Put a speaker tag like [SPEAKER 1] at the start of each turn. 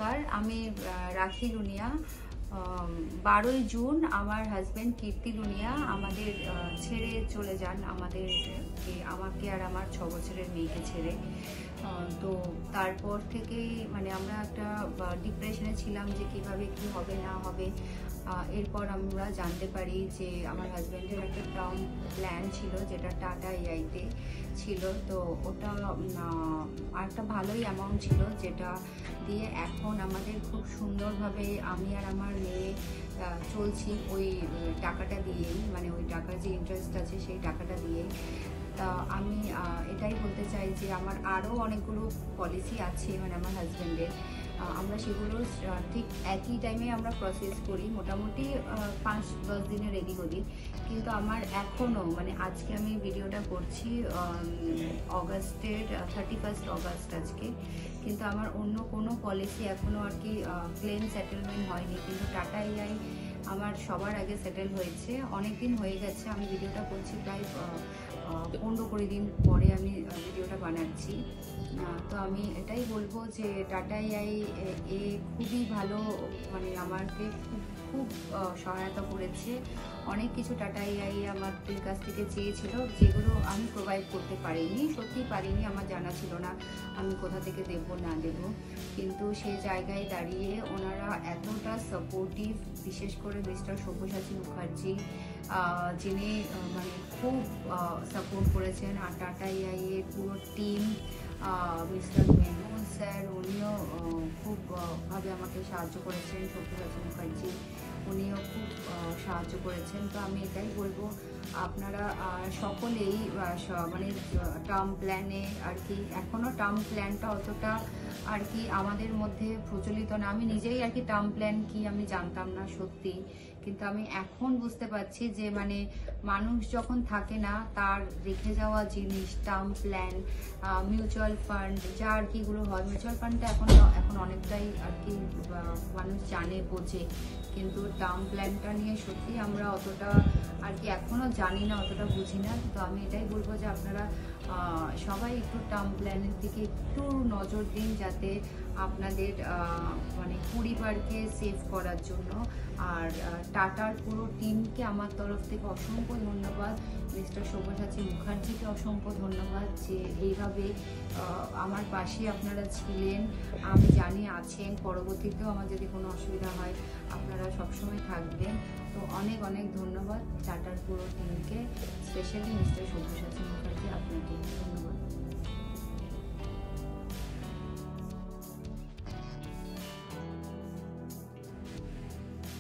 [SPEAKER 1] নমস্কার, আমি রাখি লুনিয়া। 12ই জুন আমার হাজব্যান্ড কীর্তি লুনিয়া আমাদের ছেড়ে চলে যান, আমাকে আর আমার 6 বছরের মেয়েকে ছেড়ে। তো তারপর থেকেই মানে আমরা একটা ডিপ্রেশনে ছিলাম যে কিভাবে কি হবে না হবে। এরপর আমরা জানতে পারি যে আমার হাজব্যান্ডের একটা টার্ম প্ল্যান ছিল যেটা টাটা এআইতে ছিল। তো ওটা একটা ভালোই অ্যামাউন্ট ছিল, যেটা দিয়ে এখন আমাদের খুব সুন্দরভাবে আমি আর আমার মেয়ে চলছি ওই টাকাটা দিয়েই, মানে ওই টাকার যে ইন্টারেস্ট আছে সেই টাকাটা দিয়ে। তা আমি এটাই বলতে চাই যে আমার আরও অনেকগুলো পলিসি আছে মানে আমার হাজব্যান্ডের, আমরা সেগুলো ঠিক একই টাইমে আমরা প্রসেস করি, মোটামুটি 5-10 দিনে রেডি করি। কিন্তু আমার এখনও মানে আজকে আমি ভিডিওটা করছি অগাস্টের 31 অগাস্ট আজকে, কিন্তু আমার অন্য কোনো পলিসি এখনও আর কি ক্লেম সেটেলমেন্ট হয়নি। কিন্তু টাটা এআই আমার সবার আগে সেটেল হয়েছে, অনেক দিন হয়ে গেছে। আমি ভিডিওটা করছি প্রায় 15-20 দিন পরে আমি ভিডিওটা বানাচ্ছি। তো আমি এটাই বলবো যে টাটা এআই খুবই ভালো, মানে আমাকে খুব সহায়তা করেছে। অনেক কিছু টাটা এআই আমাদের কাছ থেকে চেয়েছিল, যেগুলো আমি প্রোভাইড করতে পারিনি, সত্যিই পারিনি, আমার জানা ছিল না আমি কোথা থেকে দেব না দেব। কিন্তু সেই জায়গায় দাঁড়িয়ে ওনারা এতটা সাপোর্টিভ, বিশেষ করে মিস্টার সব্যসাচী মুখার্জি যিনি মানে খুব সাপোর্ট করেছেন, আর টাটা এআই এর পুরো টিম, মিস্টার মেহমুদ স্যার উনিও খুব ভাবে আমাকে সাহায্য করেছেন, সব্যসাচী মুখার্জি উনিও খুব সাহায্য করেছেন। তো আমি এটাই বলবো আপনারা সকলেই মানে টার্ম প্ল্যানে আর কি, এখনও টার্ম প্ল্যানটা অতটা আর কি আমাদের মধ্যে প্রচলিত না। আমি নিজেই আর কি টার্ম প্ল্যান কি আমি জানতাম না সত্যি, কিন্তু আমি এখন বুঝতে পারছি যে মানে মানুষ যখন থাকে না তার রেখে যাওয়া জিনিস, টার্ম প্ল্যান, মিউচুয়াল ফান্ড যা আর কিগুলো হয়, মিউচুয়াল ফান্ডটা এখন অনেকটাই আর কি মানুষ জানে বোঝে, কিন্তু টার্ম প্ল্যানটা নিয়ে সত্যি আমরা অতটা আর কি এখনও জানি না, অতটা বুঝি না। তো আমি এটাই বলবো যে আপনারা সবাই একটু টার্ম প্ল্যানের দিকে একটু নজর দিন, যাতে আপনাদের মানে পরিবারকে সেভ করার জন্য। আর টাটার পুরো টিমকে আমার তরফ থেকে অসংখ্য ধন্যবাদ, মিস্টার সব্যসাচী মুখার্জিকে অসংখ্য ধন্যবাদ যে এইভাবে আমার পাশে আপনারা ছিলেন। আমি জানি আছেন, পরবর্তীতেও আমার যদি কোনো অসুবিধা হয় আপনারা সবসময় থাকবেন। তো অনেক অনেক ধন্যবাদ টাটার পুরো টিমকে, স্পেশালি মিস্টার সব্যসাচী মুখার্জি আপনাকে।